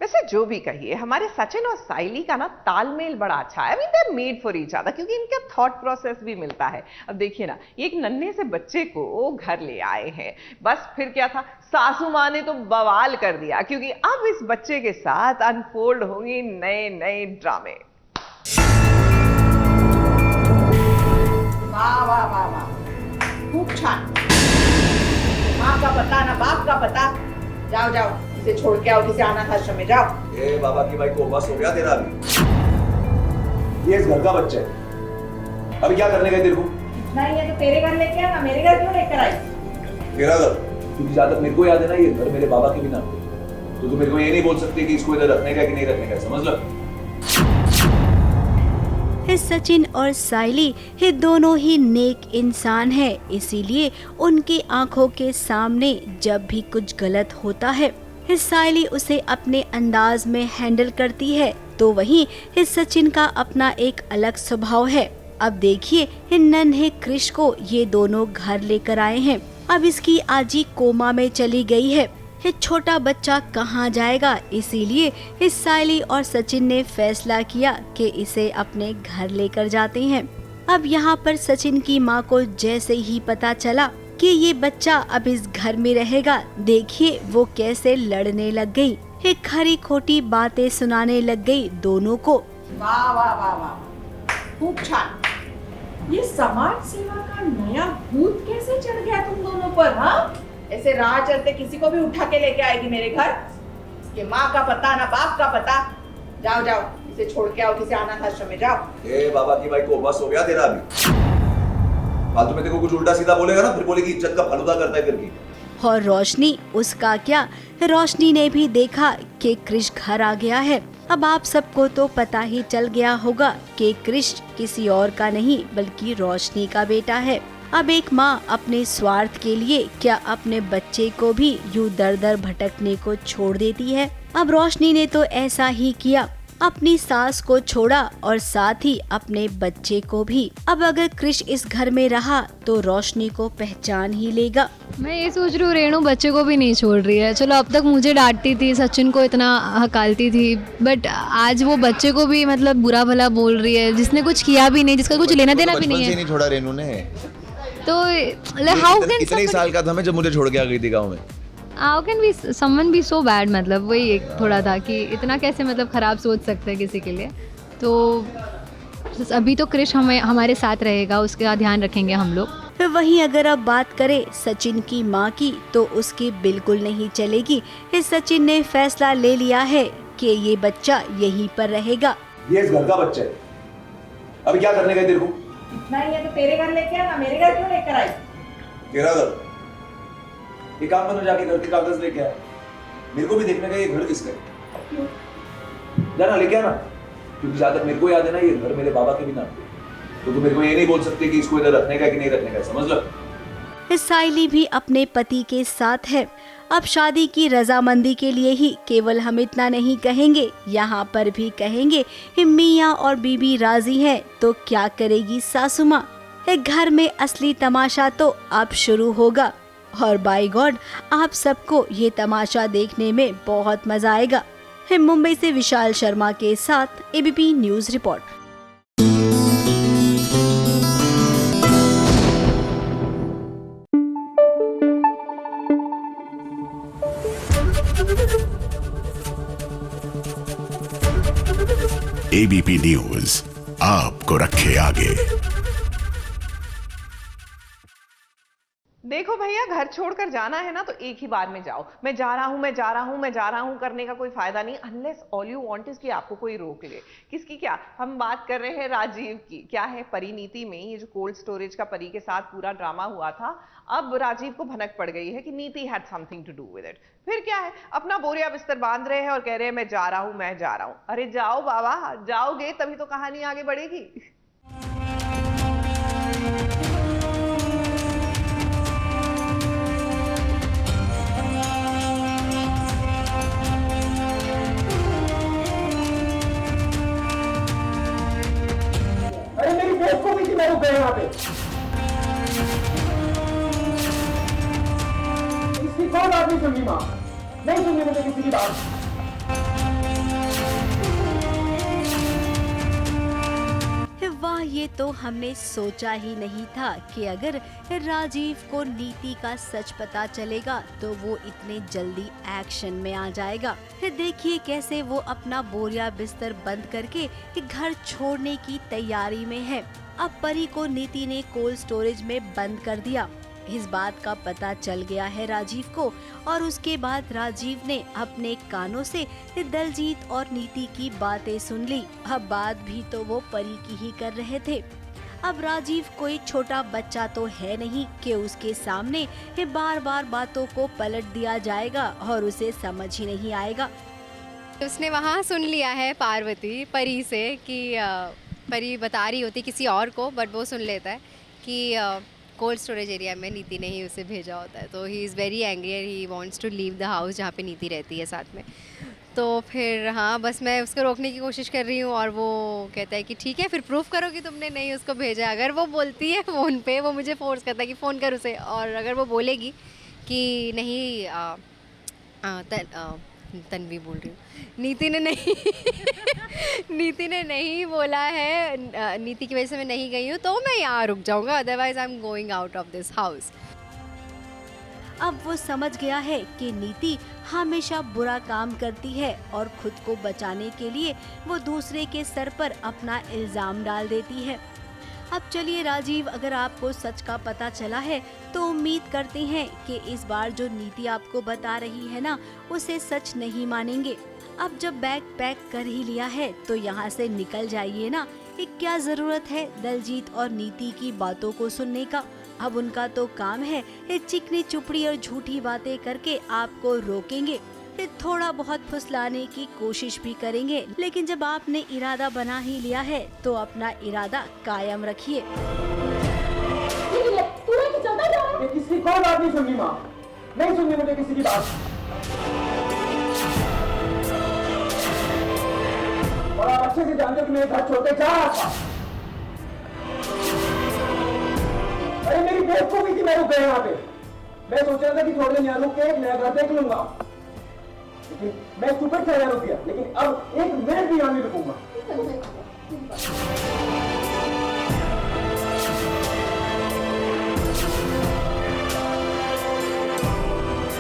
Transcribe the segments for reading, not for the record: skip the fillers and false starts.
वैसे जो भी कहिए, हमारे सचिन और साइली का ना तालमेल बड़ा अच्छा है। I mean they are made for each other, क्योंकि इनका थॉट प्रोसेस भी मिलता है। अब देखिए ना, एक नन्हे से बच्चे को घर ले आए हैं, बस फिर क्या था, सासू माँ ने तो बवाल कर दिया, क्योंकि अब इस बच्चे के साथ अनफोल्ड होंगे नए नए ड्रामे। वाह वाह वाह वाह, खूब छान। माँ का पता ना बाप का पता। जाओ जाओ, इसे छोड़ के आओ किसी अनाथ आश्रम में, जाओ। ए बाबा की भाई को बस हो गया तेरा अभी। ये इस घर का बच्चा है, अभी क्या करने गए तेरे को? नहीं है तो तेरे घर लेके आना, मेरे घर क्यों लेकर आई? तेरा घर, क्योंकि जहाँ तक मेरे को याद है ना, ये घर मेरे बाबा के भी नाम पे। तो तू मेरे को ये नहीं बोल सकती कि इसको इधर रखने का कि नहीं रखने का, समझ लो। सचिन और साइली ये दोनों ही नेक इंसान हैं, इसीलिए उनकी आंखों के सामने जब भी कुछ गलत होता है, साइली उसे अपने अंदाज में हैंडल करती है, तो वहीं सचिन का अपना एक अलग स्वभाव है। अब देखिए नन्हे क्रिश को ये दोनों घर लेकर आए हैं। अब इसकी आजी कोमा में चली गई है, ये छोटा बच्चा कहाँ जाएगा, इसीलिए इस साइली और सचिन ने फैसला किया कि इसे अपने घर लेकर जाते हैं। अब यहाँ पर सचिन की माँ को जैसे ही पता चला कि ये बच्चा अब इस घर में रहेगा, देखिए वो कैसे लड़ने लग गई, एक खरी खोटी बातें सुनाने लग गई दोनों को। वाह वाह वाह वाह, खूब छान। ये समाज सेवा का नया भूत कैसे चढ़ गया तुम दोनों पर? हाँ, ऐसे राह चलते किसी को भी उठा के लेके आएगी मेरे घर? कि माँ का पता ना बाप का पता। जाओ जाओ, इसे छोड़ के आओ किसी अनाथ आश्रम में, जाओ। ए बाबा की भाई को बस हो गया तेरा अभी। फालतू में देखो कुछ उल्टा सीधा बोलेगा ना, फिर बोलेगी इज्जत का फलूदा करता है करके। और रोशनी, उसका क्या, रोशनी ने भी देखा कि क्रिश घर आ गया है। अब आप सबको तो पता ही चल गया होगा कि क्रिश किसी और का नहीं बल्कि रोशनी का बेटा है। अब एक माँ अपने स्वार्थ के लिए क्या अपने बच्चे को भी यूं दर दर भटकने को छोड़ देती है? अब रोशनी ने तो ऐसा ही किया, अपनी सास को छोड़ा और साथ ही अपने बच्चे को भी। अब अगर क्रिश इस घर में रहा तो रोशनी को पहचान ही लेगा। मैं ये सोच रही हूँ रेणु बच्चे को भी नहीं छोड़ रही है। चलो अब तक मुझे डांटती थी, सचिन को इतना हकालती थी, बट आज वो बच्चे को भी मतलब बुरा भला बोल रही है, जिसने कुछ किया भी नहीं, जिसका कुछ लेना देना भी नहीं है। नहीं छोड़ा रेणु ने, तो हाउ कैन इतने ही साल का था मैं जब मुझे छोड़ के आ गई थी गाँव में। How can be someone be so bad, मतलब वही एक थोड़ा था कि इतना कैसे मतलब खराब सोच सकते हैं किसी के लिए। तो अभी तो क्रिश हमारे साथ रहेगा, उसका ध्यान रखेंगे हम लोग। वहीं अगर अब बात करें सचिन की मां की, तो उसकी बिल्कुल नहीं चलेगी। इस सचिन ने फैसला ले लिया है कि ये बच्चा यहीं पर रहेगा। ये इस घर का बच्चा है, अभी क्या करने गए तेरे को? नहीं है तो तेरे घर लेके आना, मेरे घर क्यों लेकर आई? तेरा घर, ये काम करो जाके घर के कागज लेके आया। मेरे को भी देखने का ये घर किसका है, जाना लेके आना, क्योंकि जहाँ तक मेरे को याद है ना, ये घर मेरे बाबा के भी नाम पे। तो तू मेरे को ये नहीं बोल सकती कि इसको इधर रखने का कि नहीं रखने का, समझ लो। साइली भी अपने पति के साथ है। अब शादी की रजामंदी के लिए ही केवल हम इतना नहीं कहेंगे, यहाँ पर भी कहेंगे मियाँ और बीबी राजी है तो क्या करेगी सासू माँ। घर में असली तमाशा तो अब शुरू होगा और बाय गॉड आप सबको ये तमाशा देखने में बहुत मजा आएगा। मुंबई से विशाल शर्मा के साथ ABP news report. ABP news आपको रखे आगे। देखो भैया, घर छोड़कर जाना है ना तो एक ही बार में जाओ। मैं जा रहा हूं, मैं जा रहा हूं, मैं जा रहा हूं करने का कोई फायदा नहीं, unless all you want is कि आपको कोई रोक ले। किसकी? क्या हम बात कर रहे हैं? राजीव की। क्या है, परिणीति में ये जो कोल्ड स्टोरेज का परी के साथ पूरा ड्रामा हुआ था, अब राजीव को भनक पड़ गई है कि Niti had something to do with it. फिर क्या है, अपना बोरिया बिस्तर बांध रहे हैं और कह रहे हैं मैं जा रहा हूं, मैं जा रहा हूं। अरे जाओ बाबा, जाओगे तभी तो कहानी आगे बढ़ेगी। को भी मैं रुक गए यहाँ पे। इसकी कोई बात नहीं सुननी माँ, नहीं सुननी मुझे किसी की बात। ये तो हमने सोचा ही नहीं था कि अगर राजीव को नीति का सच पता चलेगा तो वो इतने जल्दी एक्शन में आ जाएगा। देखिए कैसे वो अपना बोरिया बिस्तर बंद करके घर छोड़ने की तैयारी में है। अब परी को नीति ने कोल्ड स्टोरेज में बंद कर दिया। इस बात का पता चल गया है राजीव को और उसके बाद राजीव ने अपने कानों से दलजीत और नीति की बातें सुन ली। अब बात भी तो वो परी की ही कर रहे थे। अब राजीव कोई छोटा बच्चा तो है नहीं कि उसके सामने बार बार बातों को पलट दिया जाएगा और उसे समझ ही नहीं आएगा। उसने वहाँ सुन लिया है पार्वती परी से कि परी बता रही होती किसी और को, बट वो सुन लेता है कि कोल्ड स्टोरेज एरिया में नीति ने ही उसे भेजा होता है। तो he is very angry and he wants to leave the house जहाँ पे नीति रहती है साथ में। तो फिर हाँ, बस मैं उसको रोकने की कोशिश कर रही हूँ और वो कहता है कि ठीक है फिर प्रूफ करो कि तुमने नहीं उसको भेजा। अगर वो बोलती है फ़ोन पे, वो मुझे फोर्स करता है कि फ़ोन कर उसे, और अगर वो बोलेगी कि नहीं तन्वी बोल रही हूँ, नीति ने नहीं नीति ने नहीं बोला है, नीति की वजह से मैं नहीं गई हूँ, तो मैं यहाँ रुक जाऊँगा, otherwise I am going out of this house. अब वो समझ गया है कि नीति हमेशा बुरा काम करती है और खुद को बचाने के लिए वो दूसरे के सर पर अपना इल्जाम डाल देती है। अब चलिए राजीव, अगर आपको सच का पता चला है तो उम्मीद करते हैं कि इस बार जो नीति आपको बता रही है ना, उसे सच नहीं मानेंगे। अब जब बैग पैक कर ही लिया है तो यहाँ से निकल जाइए ना। क्या जरूरत है दलजीत और नीति की बातों को सुनने का। अब उनका तो काम है चिकनी चुपड़ी और झूठी बातें करके आपको रोकेंगे, थोड़ा बहुत फुसलाने की कोशिश भी करेंगे, लेकिन जब आपने इरादा बना ही लिया है तो अपना इरादा कायम रखिए। किसी कोई बात नहीं सुननी माँ, नहीं सुननी मुझे किसी की बात। और आप अच्छे से जानते हो कि मेरे घर छोटे जा रहा था। अरे मेरी बेवकूफी थी, मैं रुक गया यहाँ पे। मैं सोच रहा था कि थोड़े दिन यहाँ रुक के नया घर देख लूंगा, लेकिन मैं चुप था यहाँ रुक गया, लेकिन अब एक मिनट भी यहाँ नहीं रुकूंगा।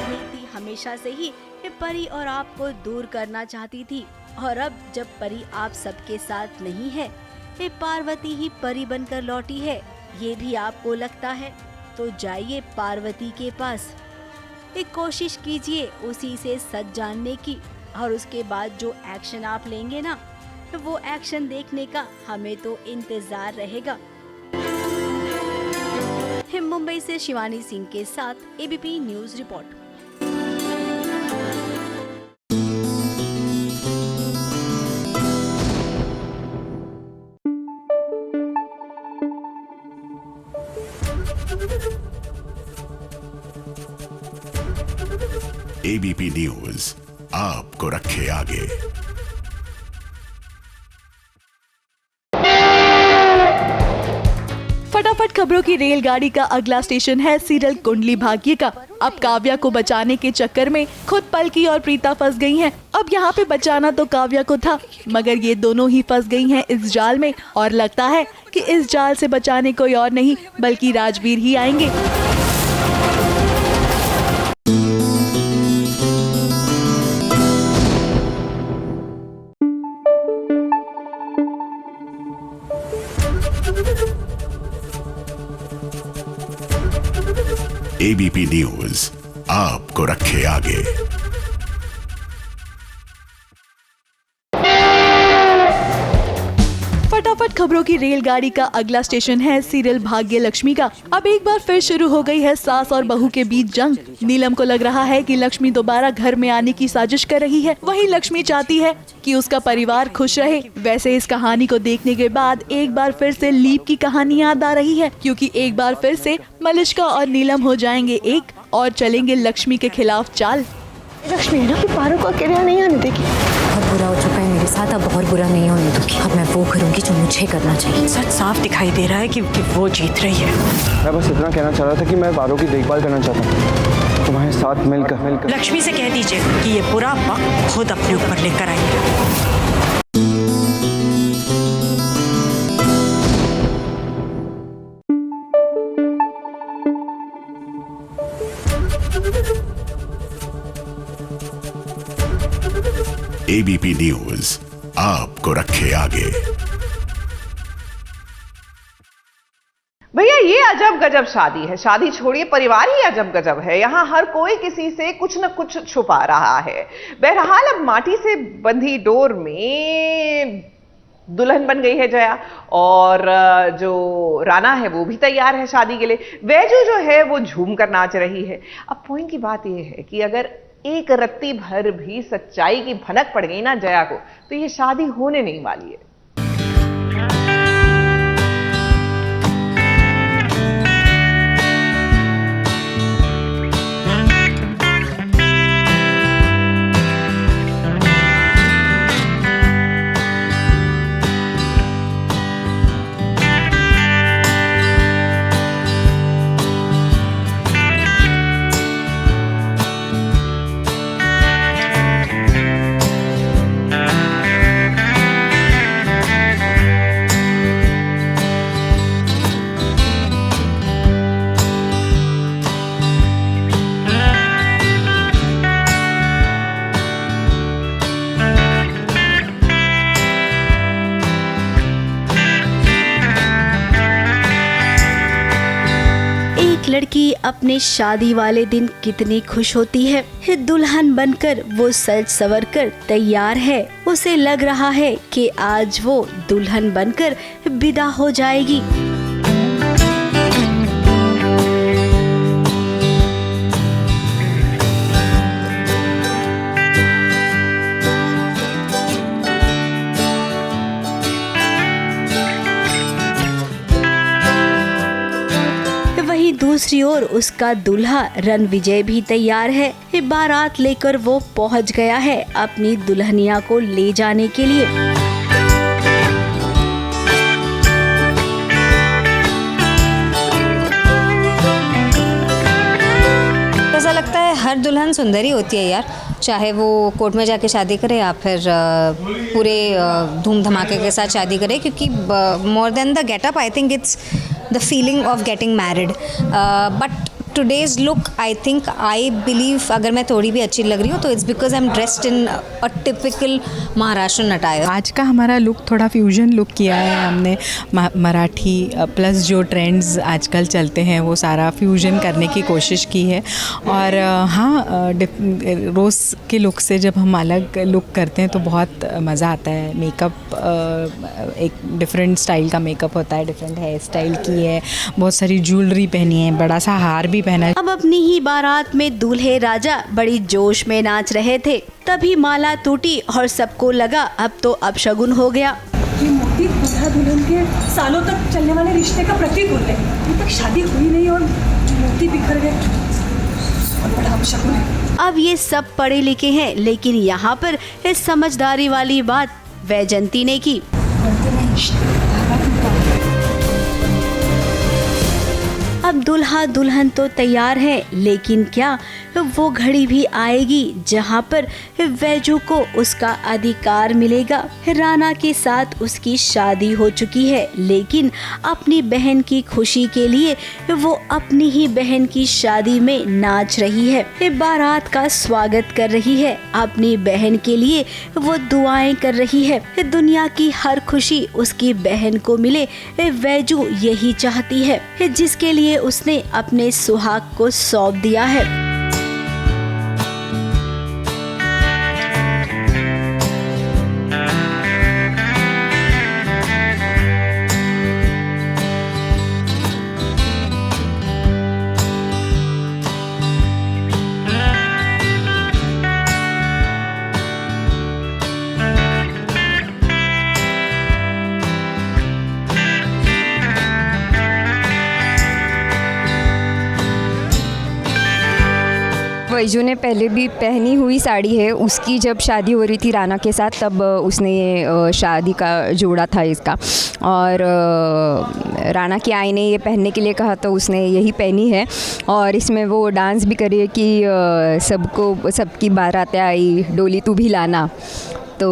नीति हमेशा से ही परी और आपको दूर करना चाहती थी, और अब जब परी आप सबके साथ नहीं है, पार्वती ही परी बनकर लौटी है, ये भी आपको लगता है, तो जाइए पार्वती के पास, एक कोशिश कीजिए उसी से सच जानने की, और उसके बाद जो एक्शन आप लेंगे ना, वो एक्शन देखने का हमें तो इंतजार रहेगा। मुंबई से शिवानी सिंह के साथ ABP news report. ABP news आपको रखे आगे। फटाफट खबरों की रेलगाड़ी का अगला स्टेशन है सीरियल कुंडली भाग्य का। अब काव्या को बचाने के चक्कर में खुद पलकी और प्रीता फंस गई हैं। अब यहाँ पे बचाना तो काव्या को था, मगर ये दोनों ही फंस गई हैं इस जाल में, और लगता है कि इस जाल से बचाने कोई और नहीं बल्कि राजवीर ही आएंगे। एबीपी न्यूज आपको रखे आगे। फटाफट खबरों की रेलगाड़ी का अगला स्टेशन है सीरियल भाग्य लक्ष्मी का। अब एक बार फिर शुरू हो गई है सास और बहू के बीच जंग। नीलम को लग रहा है कि लक्ष्मी दोबारा घर में आने की साजिश कर रही है, वहीं लक्ष्मी चाहती है कि उसका परिवार खुश रहे। वैसे इस कहानी को देखने के बाद एक बार फिर से लीप की कहानी याद आ रही है, क्योंकि एक बार फिर से मलिष्का और नीलम हो जाएंगे एक और चलेंगे लक्ष्मी के खिलाफ चाल। लक्ष्मी है ना कि पारो को अकेले नहीं आने देगी। बहुत बुरा हो चुका है मेरे साथ, अब बहुत बुरा नहीं होने दूंगी। अब मैं वो करूंगी जो मुझे करना चाहिए। सच साफ दिखाई दे रहा है कि वो जीत रही है। मैं बस इतना कहना चाह रहा था कि मैं पारो की देखभाल करना चाहता हूँ, तुम्हारे साथ मिलकर। लक्ष्मी से कह दीजिए कि ये पूरा वक्त खुद अपने ऊपर लेकर आएंगे। एबीपी न्यूज आपको रखे आगे। भैया ये अजब गजब शादी है, शादी छोड़िए परिवार ही अजब गजब है। यहाँ हर कोई किसी से कुछ न कुछ छुपा रहा है। बहरहाल अब माटी से बंधी डोर में दुल्हन बन गई है जया, और जो राना है वो भी तैयार है शादी के लिए। वैजू जो है वो झूम कर नाच रही है। अब पॉइंट की बात ये है कि अगर एक रत्ती भर भी सच्चाई की भनक पड़ गई ना जया को, तो ये शादी होने नहीं वाली है। लड़की अपने शादी वाले दिन कितनी खुश होती है। दुल्हन बनकर वो सज सवर कर तैयार है। उसे लग रहा है कि आज वो दुल्हन बनकर विदा हो जाएगी। दूसरी ओर उसका दूल्हा रणविजय भी तैयार है। बारात लेकर वो पहुंच गया है अपनी दुल्हनिया को ले जाने के लिए। ऐसा लगता है हर दुल्हन सुंदरी होती है यार, चाहे वो कोर्ट में जाके शादी करे या फिर पूरे धूम धमाके के साथ शादी करे, क्योंकि more than the getup I think it's the feeling of getting married, but today's look I believe अगर मैं थोड़ी भी अच्छी लग रही हूँ तो it's because I'm dressed in a typical Maharashtrian attire। आज का हमारा लुक थोड़ा फ्यूजन लुक किया है हमने, मराठी प्लस जो ट्रेंड्स आजकल चलते हैं वो सारा फ्यूजन करने की कोशिश की है। और हाँ, रोज़ के लुक से जब हम अलग लुक करते हैं तो बहुत मज़ा आता है। मेकअप एक डिफरेंट स्टाइल का मेकअप होता है, डिफरेंट हेयर स्टाइल की है, बहुत सारी ज्वेलरी पहनी है, बड़ा सा हार भी पहना है। अब अपनी ही बारात में दूल्हे राजा बड़ी जोश में नाच रहे थे, तभी माला टूटी और सबको लगा अब तो अपशगुन हो गया। ये मोती दूल्हा दुल्हन के सालों तक चलने वाले रिश्ते का प्रतीक होते हैं। अभी तक शादी हुई नहीं और मोती बिखर गए, बहुत बड़ा अपशगुन है। अब ये सब पढ़े लिखे हैं, लेकिन यहाँ पर इस समझदारी वाली बात वैजंती ने की। अब दुल्हा दुल्हन तो तैयार है, लेकिन क्या वो घड़ी भी आएगी जहां पर वैजू को उसका अधिकार मिलेगा। राणा के साथ उसकी शादी हो चुकी है, लेकिन अपनी बहन की खुशी के लिए वो अपनी ही बहन की शादी में नाच रही है, बारात का स्वागत कर रही है, अपनी बहन के लिए वो दुआएं कर रही है। दुनिया की हर खुशी उसकी बहन को मिले, वैजू यही चाहती है, जिसके लिए उसने अपने सुहाग को सौंप दिया है। वैजू ने पहले भी पहनी हुई साड़ी है, उसकी जब शादी हो रही थी राणा के साथ तब उसने ये शादी का जोड़ा था इसका, और राणा की आई ने ये पहनने के लिए कहा तो उसने यही पहनी है। और इसमें वो डांस भी करी है कि सबकी बारातें आई डोली तू भी लाना, तो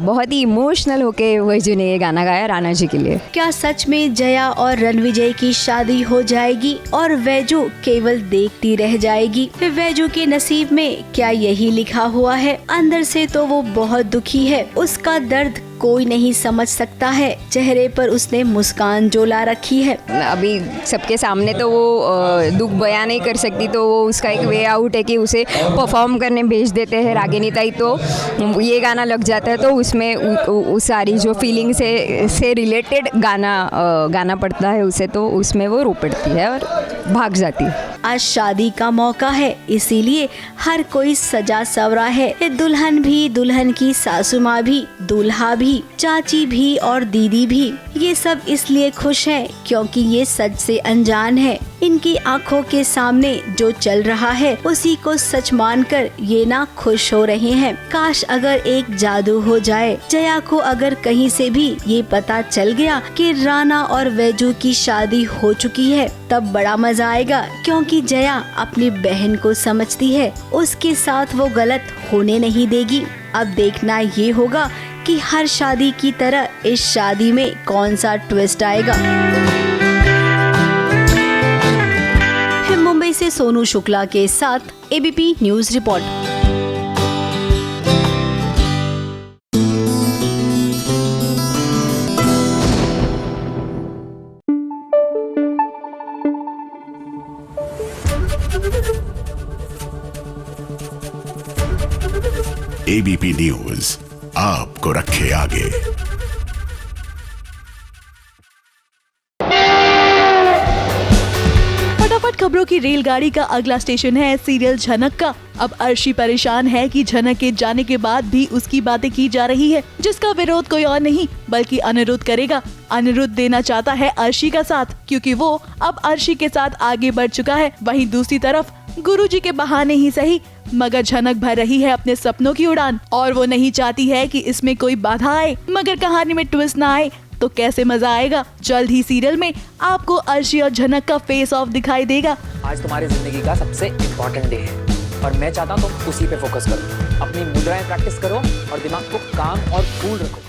बहुत ही इमोशनल होके वैजू ने ये गाना गाया राणा जी के लिए। क्या सच में जया और रणविजय की शादी हो जाएगी और वैजू केवल देखती रह जाएगी? वैजू के नसीब में क्या यही लिखा हुआ है? अंदर से तो वो बहुत दुखी है, उसका दर्द कोई नहीं समझ सकता है। चेहरे पर उसने मुस्कान जो ला रखी है। अभी सबके सामने तो वो दुख बयान नहीं कर सकती, तो वो उसका एक वे आउट है कि उसे परफॉर्म करने भेज देते हैं रागिनी ताई, तो ये गाना लग जाता है तो उसमें उस सारी जो फीलिंग से रिलेटेड गाना पड़ता है उसे, तो उसमें वो रो पड़ती है और भाग जाती है। आज शादी का मौका है, इसीलिए हर कोई सजा सवरा है। दुल्हन भी, दुल्हन की सासू माँ भी, दूल्हा भी, चाची भी और दीदी भी। ये सब इसलिए खुश हैं क्योंकि ये सच से अनजान है। इनकी आंखों के सामने जो चल रहा है उसी को सच मानकर ये ना खुश हो रहे हैं। काश अगर एक जादू हो जाए, जया को अगर कहीं से भी ये पता चल गया कि राणा और वैजू की शादी हो चुकी है, तब बड़ा मजा आएगा, क्योंकि जया अपनी बहन को समझती है, उसके साथ वो गलत होने नहीं देगी। अब देखना ये होगा कि हर शादी की तरह इस शादी में कौन सा ट्विस्ट आएगा। मुंबई से सोनू शुक्ला के साथ ABP news report. ABP news आपको रखे आगे। फटाफट खबरों की रेलगाड़ी का अगला स्टेशन है सीरियल झनक का। अब अर्शी परेशान है कि झनक के जाने के बाद भी उसकी बातें की जा रही है, जिसका विरोध कोई और नहीं बल्कि अनिरुद्ध करेगा। अनिरुद्ध देना चाहता है अर्शी का साथ, क्योंकि वो अब अर्शी के साथ आगे बढ़ चुका है। वहीं दूसरी तरफ गुरुजी के बहाने ही सही, मगर झनक भर रही है अपने सपनों की उड़ान और वो नहीं चाहती है कि इसमें कोई बाधा आए। मगर कहानी में ट्विस्ट ना आए तो कैसे मजा आएगा। जल्द ही सीरियल में आपको अर्शी और झनक का फेस ऑफ दिखाई देगा। आज तुम्हारी जिंदगी का सबसे इम्पोर्टेंट डे है और मैं चाहता हूँ तुम उसी पे फोकस करो। अपनी मुद्राएं प्रैक्टिस करो और दिमाग को काम और कूल रखो।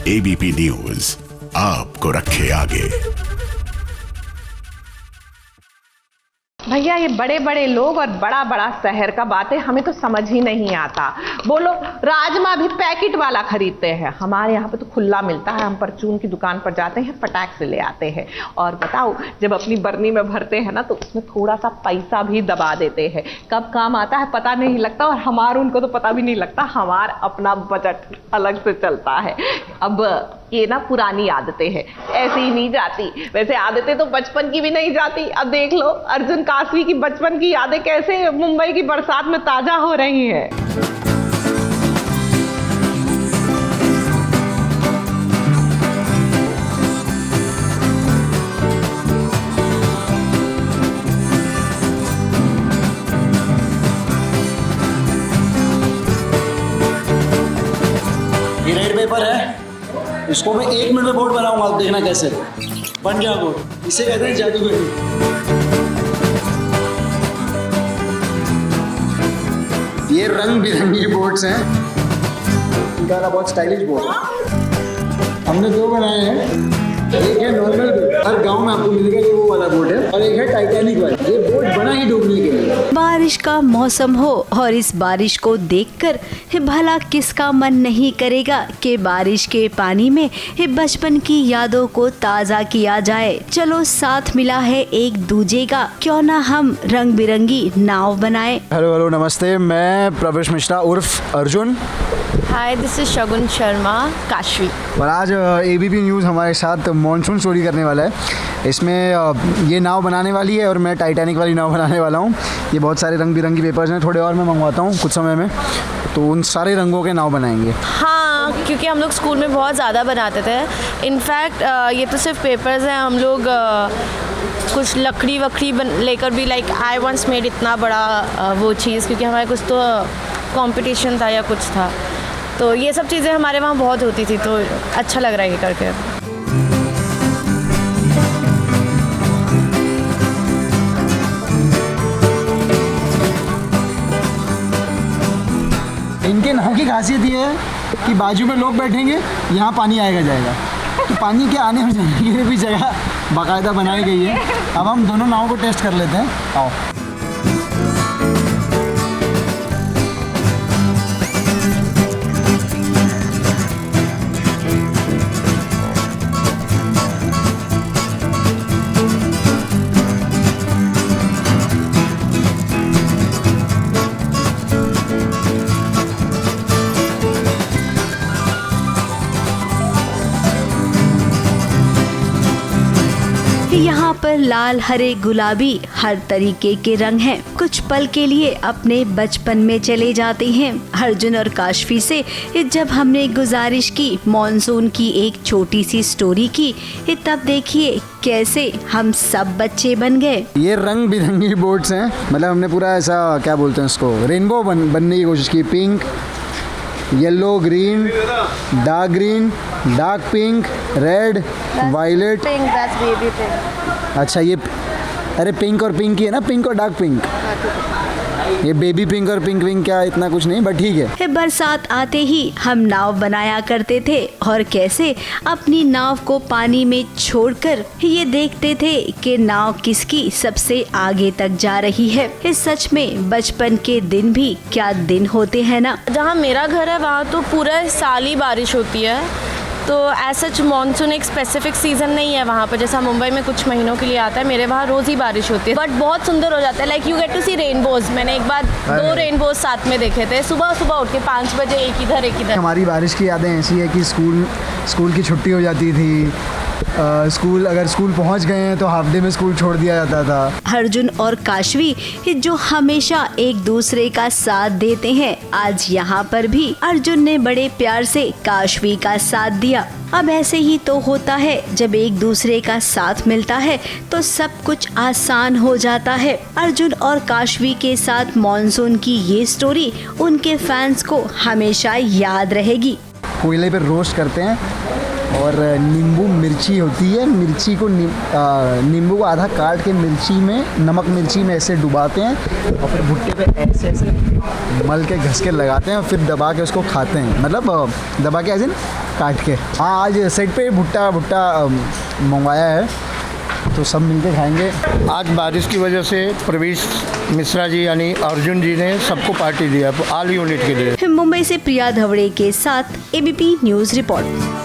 एबीपी न्यूज आपको रखे आगे। भैया ये बड़े बड़े लोग और बड़ा बड़ा शहर का बातें हमें तो समझ ही नहीं आता। बोलो राजमा भी पैकेट वाला खरीदते हैं, हमारे यहाँ पे तो खुला मिलता है। हम परचून की दुकान पर जाते हैं, फटाक से ले आते हैं। और बताओ जब अपनी बरनी में भरते हैं ना तो उसमें थोड़ा सा पैसा भी दबा देते हैं, कब काम आता है पता नहीं लगता। और हमारे उनको तो पता भी नहीं लगता, हमारा अपना बजट अलग से चलता है। अब ये ना पुरानी आदतें हैं, ऐसे ही नहीं जाती। वैसे आदतें तो बचपन की भी नहीं जाती। अब देख लो अर्जुन कासवी की बचपन की यादें कैसे मुंबई की बरसात में ताजा हो रही हैं। ये रेड पेपर है, इसको मैं 1 मिनट में बोर्ड बनाऊंगा, आप देखना कैसे बन गया बोर्ड। इसे कहते हैं जादूगरी। ये रंग बिरंगे बोर्ड्स हैं, इनका ना बहुत स्टाइलिश बोर्ड है। हमने 2 बनाए हैं, एक है नॉर्मल बोर्ड, हर गांव में आपको मिलेगा ये वो वाला बोर्ड है, और एक है टाइटैनिक वाला। ये बोर्ड बना ही डूबने के लिए। बारिश का मौसम हो और इस बारिश को देखकर भला किसका मन नहीं करेगा कि बारिश के पानी में बचपन की यादों को ताज़ा किया जाए। चलो साथ मिला है एक दूजे का, क्यों ना हम रंग बिरंगी नाव बनाएं। हेलो नमस्ते, मैं प्रवेश मिश्रा उर्फ अर्जुन। हाय, दिस इज शगुन शर्मा काशवी। और आज एबीपी न्यूज़ हमारे साथ मॉनसून स्टोरी करने वाला है। इसमें ये नाव बनाने वाली है और मैं टाइटैनिक वाली नाव बनाने वाला हूँ। ये बहुत सारे रंग बिरंगी पेपर्स हैं, थोड़े और मैं मंगवाता हूँ कुछ समय में, तो उन सारे रंगों के नाव बनाएंगे। हाँ, क्योंकि हम लोग स्कूल में बहुत ज़्यादा बनाते थे। इनफैक्ट ये तो सिर्फ पेपर्स हैं, हम लोग कुछ लकड़ी वकड़ी लेकर भी, लाइक आई वंस मेड इतना बड़ा वो चीज़, क्योंकि हमारे कुछ तो कंपटीशन था या कुछ था, तो ये सब चीज़ें हमारे वहाँ बहुत होती थी, तो अच्छा लग रहा है ये करके। इनके नाव की खासियत ये है कि बाजू में लोग बैठेंगे, यहाँ पानी आएगा जाएगा, तो पानी के आने और जाने के लिए भी जगह बाकायदा बनाई गई है। अब हम दोनों नाव को टेस्ट कर लेते हैं, आओ। यहाँ पर लाल, हरे, गुलाबी हर तरीके के रंग हैं। कुछ पल के लिए अपने बचपन में चले जाते हैं। अर्जुन और काशवी से जब हमने गुजारिश की मॉनसून की एक छोटी सी स्टोरी की, तब देखिए कैसे हम सब बच्चे बन गए। ये रंग बिरंगी बोट्स हैं, मतलब हमने पूरा ऐसा क्या बोलते हैं उसको, रेनबो बनने की कोशिश की। Pink, yellow, green, dark pink, red, violet. अच्छा ये अरे पिंक और पिंक ही है ना, पिंक और डार्क पिंक। ये बेबी पिंक और पिंक विंक क्या इतना कुछ नहीं, बट ठीक है। बरसात आते ही हम नाव बनाया करते थे और कैसे अपनी नाव को पानी में छोड़कर ये देखते थे कि नाव किसकी सबसे आगे तक जा रही है। इस सच में बचपन के दिन भी क्या दिन होते हैं ना। जहाँ मेरा घर है वहाँ तो पूरा साल ही बारिश होती है, तो ऐसा मॉनसून एक स्पेसिफिक सीज़न नहीं है वहाँ पर, जैसा मुंबई में कुछ महीनों के लिए आता है। मेरे वहाँ रोज़ ही बारिश होती है, बट बहुत सुंदर हो जाता है। Like you get to see rainbows. मैंने एक बार 2 रेनबोज साथ में देखे थे, सुबह सुबह उठ के 5 बजे, एक इधर एक इधर। हमारी बारिश की यादें ऐसी है कि स्कूल की छुट्टी हो जाती थी। अगर स्कूल पहुंच गए हैं तो हाफ डे में स्कूल छोड़ दिया जाता था। अर्जुन और काशवी जो हमेशा एक दूसरे का साथ देते हैं, आज यहाँ पर भी अर्जुन ने बड़े प्यार से काशवी का साथ दिया। अब ऐसे ही तो होता है, जब एक दूसरे का साथ मिलता है तो सब कुछ आसान हो जाता है। अर्जुन और काशवी के साथ मॉनसून की ये स्टोरी उनके फैंस को हमेशा याद रहेगी। कोयले पे रोस्ट करते हैं और नींबू मिर्ची होती है, मिर्ची को नींबू को आधा काट के मिर्ची में, नमक मिर्ची में ऐसे डुबाते हैं और फिर भुट्टे पे ऐसे ऐसे मल के घस के लगाते हैं और फिर दबा के उसको खाते हैं। मतलब दबा के ऐसे काट के। हाँ, आज सेट पे भुट्टा मंगवाया है तो सब मिलके खाएंगे। आज बारिश की वजह से प्रवेश मिश्रा जी यानी अर्जुन जी ने सबको पार्टी दिया ऑल यूनिट के लिए। मुंबई से प्रिया धवड़े के साथ ABP news report.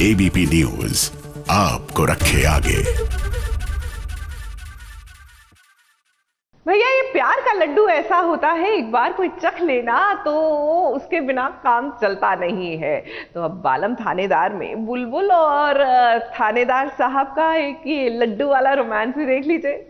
ABP news आपको रखे आगे। भैया ये प्यार का लड्डू ऐसा होता है, एक बार कोई चख लेना तो उसके बिना काम चलता नहीं है। तो अब बालम थानेदार में बुलबुल और थानेदार साहब का एक ये लड्डू वाला रोमांस भी देख लीजिए।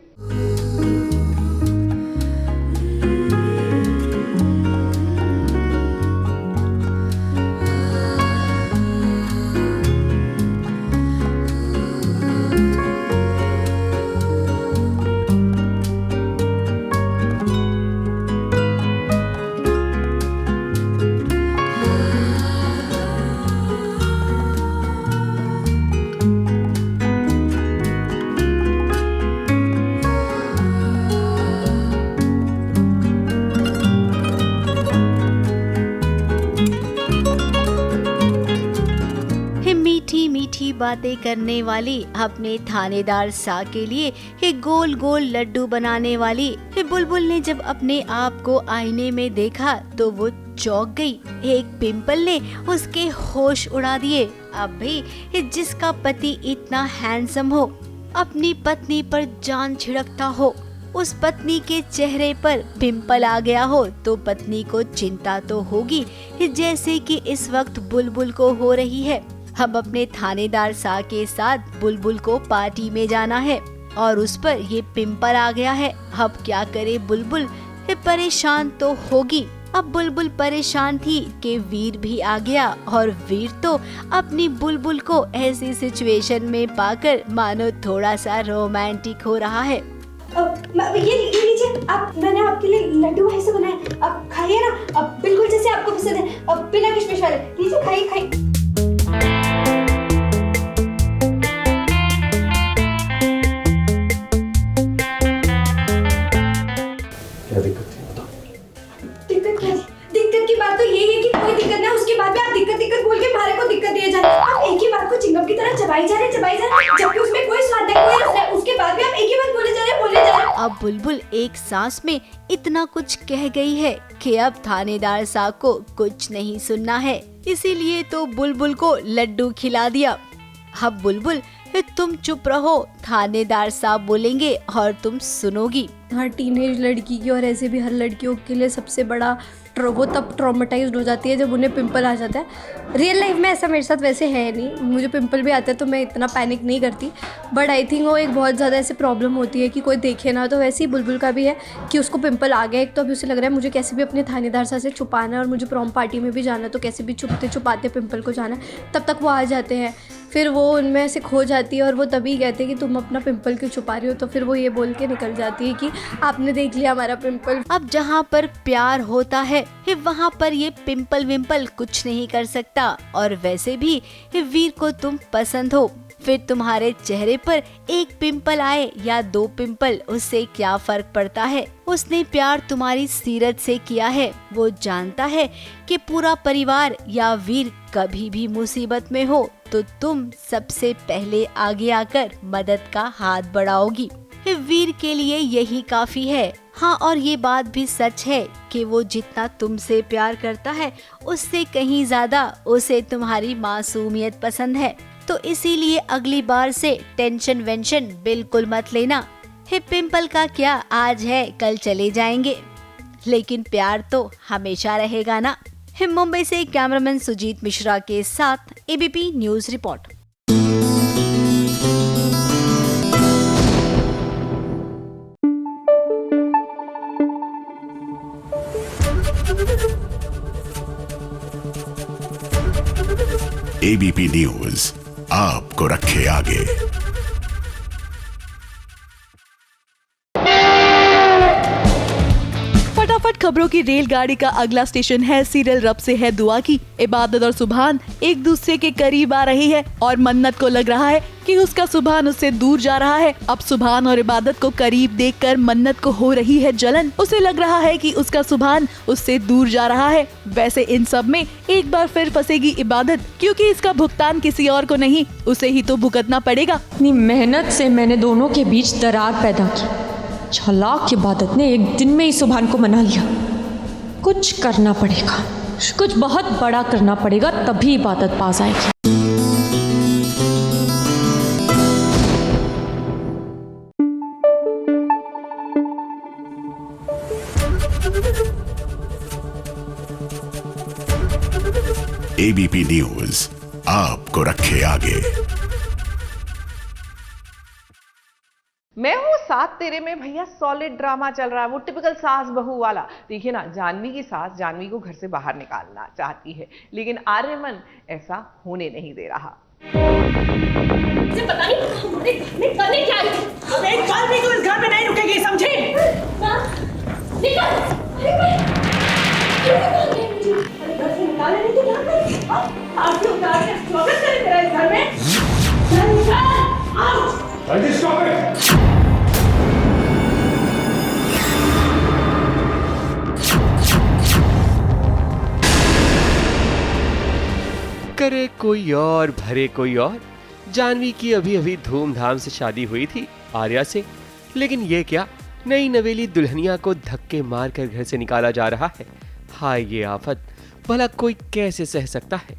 बातें करने वाली, अपने थानेदार सा के लिए एक गोल गोल लड्डू बनाने वाली बुलबुल ने जब अपने आप को आईने में देखा तो वो चौंक गई। एक पिंपल ने उसके होश उड़ा दिए। अब भी जिसका पति इतना हैंडसम हो, अपनी पत्नी पर जान छिड़कता हो, उस पत्नी के चेहरे पर पिंपल आ गया हो तो पत्नी को चिंता तो होगी, जैसे कि इस वक्त बुलबुल को हो रही है। अब अपने थानेदार सा के साथ बुलबुल को पार्टी में जाना है और उस पर ये पिंपल आ गया है। अब क्या करे बुलबुल, परेशान तो होगी। अब बुलबुल परेशान थी कि वीर भी आ गया और वीर तो अपनी बुलबुल को ऐसी सिचुएशन में पाकर मानो थोड़ा सा रोमांटिक हो रहा है। ये लीजिए, आप मैंने आपके लिए लड्डू भाई से बनाए, आप खाइए ना, अब बिल्कुल जैसे आपको पसंद है, अब बिना किशमिश वाले। लीजिए खाइए खाइए। क्या दिक्कत थी बताओ? दिक्कत क्या है? दिक्कत की बात तो यही है कि कोई दिक्कत ना, उसके बाद में आप दिक्कत बोल के भारे को दिक्कत दिए जा रहे हैं। आप एक ही बात को चिंगम की तरह चबाई जा रहे हैं, जबकि उसमें कोई स्वाद नहीं, कोई रस नहीं। उसके बाद भी आप एक ही बात बोले जा रहे हैं। अब बुलबुल एक सांस में इतना कुछ कह गई है कि अब थानेदार साहब को कुछ नहीं सुनना है, इसीलिए तो बुलबुल को लड्डू खिला दिया। अब बुलबुल तुम चुप रहो, थानेदार साहब बोलेंगे और तुम सुनोगी। हर टीनेज लड़की की और ऐसे भी हर लड़कियों के लिए सबसे बड़ा वो तब ट्रॉमेटाइज्ड हो जाती है जब उन्हें पिंपल आ जाता है। रियल लाइफ में ऐसा मेरे साथ वैसे है नहीं, मुझे पिंपल भी आता है तो मैं इतना पैनिक नहीं करती, बट आई थिंक वो एक बहुत ज़्यादा ऐसे प्रॉब्लम होती है कि कोई देखे ना। तो वैसे ही बुलबुल का भी है कि उसको पिंपल आ गया एक, तो अभी उसे लग रहा है मुझे कैसे भी अपने थानेदार साहब से छुपाना है और मुझे प्रॉम पार्टी में भी जाना है, तो कैसे भी छुपते छुपाते पिंपल को जाना है। तब तक वो आ जाते हैं, फिर वो उनमें से खो जाती है और वो तभी कहते हैं कि तुम अपना पिंपल क्यों छुपा रही हो, तो फिर वो ये बोल के निकल जाती है कि आपने देख लिया हमारा पिंपल। अब जहाँ पर प्यार होता है वहाँ पर ये पिंपल विंपल कुछ नहीं कर सकता, और वैसे भी वीर को तुम पसंद हो, फिर तुम्हारे चेहरे पर एक पिंपल आए या 2 पिंपल, उससे क्या फर्क पड़ता है। उसने प्यार तुम्हारी सीरत से किया है, वो जानता है कि पूरा परिवार या वीर कभी भी मुसीबत में हो तो तुम सबसे पहले आगे आकर मदद का हाथ बढ़ाओगी। वीर के लिए यही काफी है। हाँ, और ये बात भी सच है कि वो जितना तुमसे प्यार करता है उससे कहीं ज्यादा उसे तुम्हारी मासूमियत पसंद है, तो इसीलिए अगली बार से टेंशन वेंशन बिल्कुल मत लेना। पिंपल का क्या, आज है कल चले जाएंगे, लेकिन प्यार तो हमेशा रहेगा ना। मुंबई से कैमरामैन सुजीत मिश्रा के साथ ABP news report. ABP news आपको रखे आगे। फटाफट खबरों की रेलगाड़ी का अगला स्टेशन है सीरियल रब से है दुआ की। इबादत और सुभान एक दूसरे के करीब आ रही है और मन्नत को लग रहा है कि उसका सुभान उससे दूर जा रहा है। अब सुभान और इबादत को करीब देखकर मन्नत को हो रही है जलन। उसे लग रहा है कि उसका सुभान उससे दूर जा रहा है। वैसे इन सब में एक बार फिर फंसेगी इबादत, क्योंकि इसका भुगतान किसी और को नहीं, उसे ही तो भुगतना पड़ेगा। इतनी मेहनत से मैंने दोनों के बीच दरार पैदा की, चालाक इबादत ने एक दिन में ही सुभान को मना लिया। कुछ करना पड़ेगा, कुछ बहुत बड़ा करना पड़ेगा, तभी इबादत पास आएगी। एबीपी न्यूज आपको रखे आगे। मैं हूँ साथ तेरे में भैया सॉलिड ड्रामा चल रहा है, वो टिपिकल सास बहू वाला। देखिए ना, जानवी की सास जानवी को घर से बाहर निकालना चाहती है, लेकिन आर्यमन ऐसा होने नहीं दे रहा। मुझे पता नहीं हमारे घर में करने क्या है। अब एक पल भी तू इस घर में नहीं रुकेगी, समझे? निकल! घर से निकालने नहीं तो क्या करें? आरती उतार के स्वागत करें तेरा इस घर में। निकल! आउट! Stop it! करे कोई और भरे कोई और। जानवी की अभी अभी धूमधाम से शादी हुई थी आर्या से, लेकिन ये क्या, नई नवेली दुल्हनिया को धक्के मारकर घर से निकाला जा रहा है। हाय ये आफत, भला कोई कैसे सह सकता है।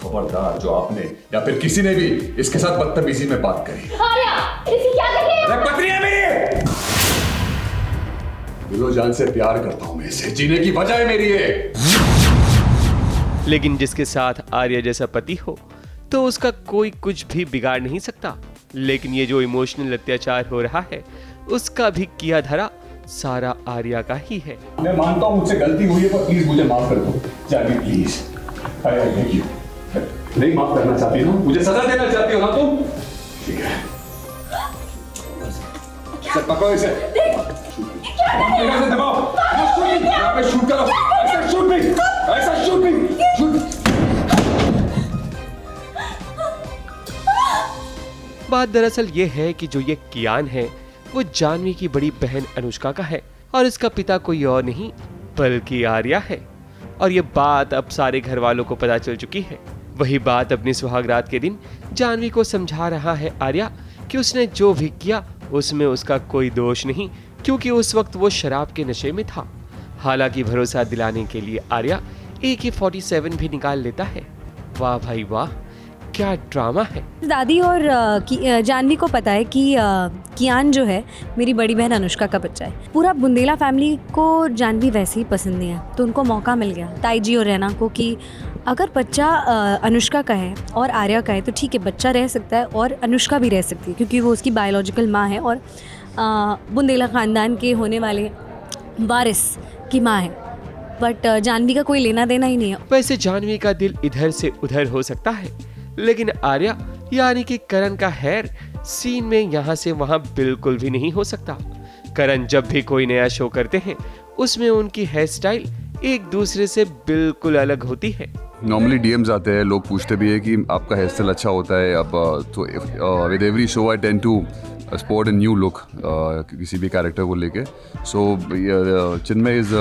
खबरदार जो आपने या फिर किसी ने भी इसके साथ बदतमीजी में बात करी। क्या कर पत्नी है मेरी, दिलो जान से प्यार करता हूं मैं इसे, जीने की वजह है मेरी ये। लेकिन जिसके साथ आर्या जैसा पति हो तो उसका कोई कुछ भी बिगाड़ नहीं सकता। लेकिन ये जो इमोशनल अत्याचार हो रहा है उसका भी किया धरा सारा आर्या का ही है। मैं मानता हूँ मुझसे गलती हुई है, पर प्लीज मुझे माफ कर दो Jahnavi, please. I beg you. नहीं माफ करना चाहती ना, मुझे सजा देना चाहती हो ना तुम? ठीक है, पकड़ो इसे, दबाओ, शूट करो, ऐसा शूट नहीं, ऐसा शूट नहीं। बात दरअसल ये है कि जो ये कियान है वो जानवी की बड़ी बहन अनुष्का का है और इसका पिता कोई और नहीं बल्कि आर्या है। और ये बात अब सारे घर वालों को पता चल चुकी है। वही बात अपनी सुहागरात के दिन जानवी को समझा रहा है आर्या कि उसने जो भी किया उसमें उसका कोई दोष नहीं, क्योंकि उस वक्त वो शराब के नशे में था। हालांकि भरोसा दिलाने के लिए आर्या AK-47 भी निकाल लेता है। वाह भाई वाह, क्या ड्रामा है। दादी और जानवी को पता है कि कियान जो है मेरी बड़ी बहन अनुष्का का बच्चा है। पूरा बुंदेला फैमिली को जानवी वैसे ही पसंद नहीं है, तो उनको मौका मिल गया ताई जी और रैना को कि अगर बच्चा अनुष्का का है और आर्या का है तो ठीक है, बच्चा रह सकता है और अनुष्का भी रह सकती है, क्योंकि वो उसकी बायोलॉजिकल माँ है और बुंदेला ख़ानदान के होने वाले वारिस की माँ है। बट जानवी का कोई लेना देना ही नहीं है। वैसे जानवी का दिल इधर से उधर हो सकता है, लेकिन आर्या यानी कि करण का हेयर सीन में यहाँ से वहाँ बिल्कुल भी नहीं हो सकता। करण जब भी कोई नया शो करते हैं उसमें उनकी हेयर स्टाइल एक दूसरे से बिल्कुल अलग होती है। नॉर्मली डीएम्स आते हैं, लोग पूछते भी है कि आपका हेयर स्टाइल अच्छा होता है। अब तो with every show I tend to spot a new look किसी भी कैरेक्टर को लेके। So Chinmay is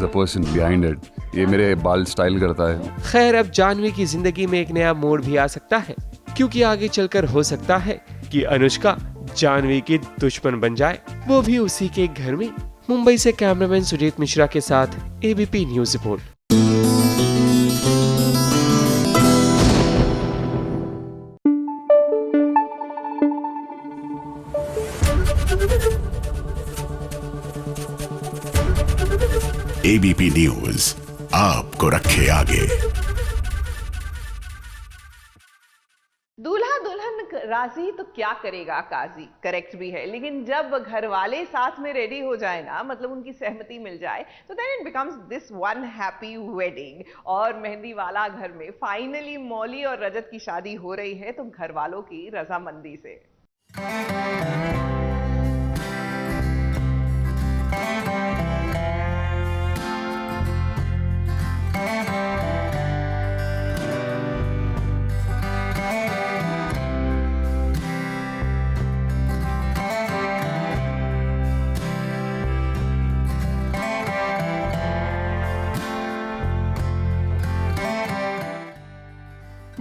a person behind it. ये मेरे बाल स्टाइल करता है। खैर, अब जानवी की जिंदगी में एक नया मोड़ भी आ सकता है, क्योंकि आगे चलकर हो सकता है कि अनुष्का जानवी की दुश्मन बन जाए, वो भी उसी के घर में। मुंबई से कैमरामैन सुजीत मिश्रा के साथ ABP news report. ABP news आपको रखे आगे। दूल्हा दुल्हन राजी तो क्या करेगा काजी, करेक्ट भी है, लेकिन जब घर वाले साथ में रेडी हो जाए ना, मतलब उनकी सहमति मिल जाए, तो then it becomes this one happy wedding. और मेहंदी वाला घर में फाइनली मौली और रजत की शादी हो रही है, तो घर वालों की रजामंदी से।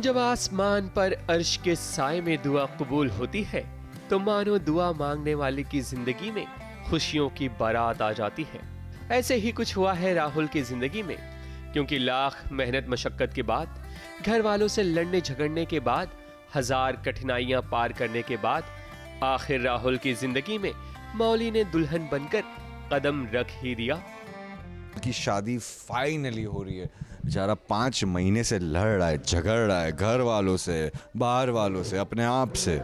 जब आसमान पर अर्श के साए में दुआ कबूल होती है, तो मानो दुआ मांगने वाले की जिंदगी में खुशियों की बारात आ जाती है। ऐसे ही कुछ हुआ है राहुल की जिंदगी में, क्योंकि लाख मेहनत मशक्कत के बाद, घर वालों से लड़ने झगड़ने के बाद, हजार कठिनाइयां पार करने के बाद, आखिर राहुल की जिंदगी में मौली ने दुल्हन बनकर कदम रख ही दिया। की शादी फाइनली हो रही है। बेचारा 5 महीने से लड़ रहा है, झगड़ रहा है, घर वालों से, बाहर वालों से, अपने आप से,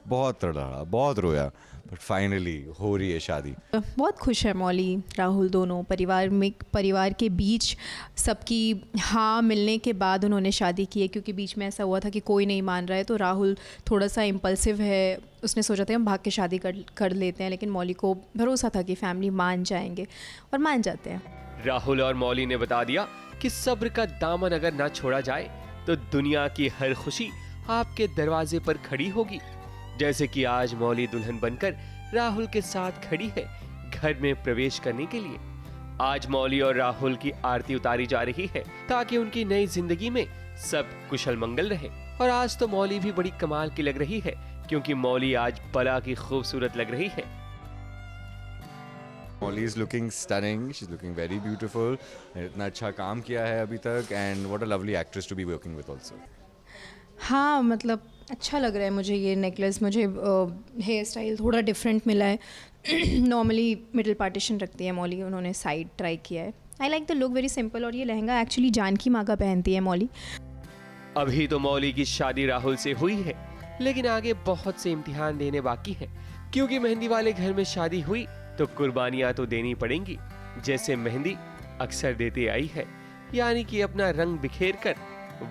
बहुत लड़ा, बहुत रोया, बट फाइनली हो रही है शादी। बहुत खुश है मौली राहुल दोनों। परिवार के बीच सबकी हाँ मिलने के बाद उन्होंने शादी की है, क्योंकि बीच में ऐसा हुआ था कि कोई नहीं मान रहा है, तो राहुल थोड़ा सा इम्पल्सिव है, उसने सोचा था हम भाग के शादी कर लेते हैं, लेकिन मौली को भरोसा था कि फैमिली मान जाएंगे और मान जाते हैं। राहुल और मौली ने बता दिया कि सब्र का दामन अगर ना छोड़ा जाए तो दुनिया की हर खुशी आपके दरवाजे पर खड़ी होगी। जैसे कि आज मौली दुल्हन बनकर राहुल के साथ खड़ी है घर में प्रवेश करने के लिए। आज मौली और राहुल की आरती उतारी जा रही है ताकि उनकी नई जिंदगी में सब कुशल मंगल रहे। और आज तो मौली भी बड़ी कमाल की लग रही है, क्योंकि मौली आज बला की खूबसूरत लग रही है। Molly is looking stunning, she's looking very beautiful, इतना अच्छा काम किया है अभी तक, and what a lovely actress to be working with also. हाँ, मतलब अच्छा लग रहा है मुझे ये नेकलेस। मुझे हेयर स्टाइल थोड़ा डिफरेंट मिला है। नॉर्मली मिडिल पार्टीशन रखती है मौली, उन्होंने साइड ट्राई किया है। I like the look, very simple. और ये लहंगा एक्चुअली जानकी माँ का पहनती है मौली। अभी तो मौली की शादी राहुल से हुई है, लेकिन आगे बहुत से इम्तिहान देने बाकी हैं, क्योंकि मेहंदी वाले घर में शादी हुई तो कुर्बानियां तो देनी पड़ेंगी, जैसे मेहंदी अक्सर देते आई है, यानी कि अपना रंग बिखेर कर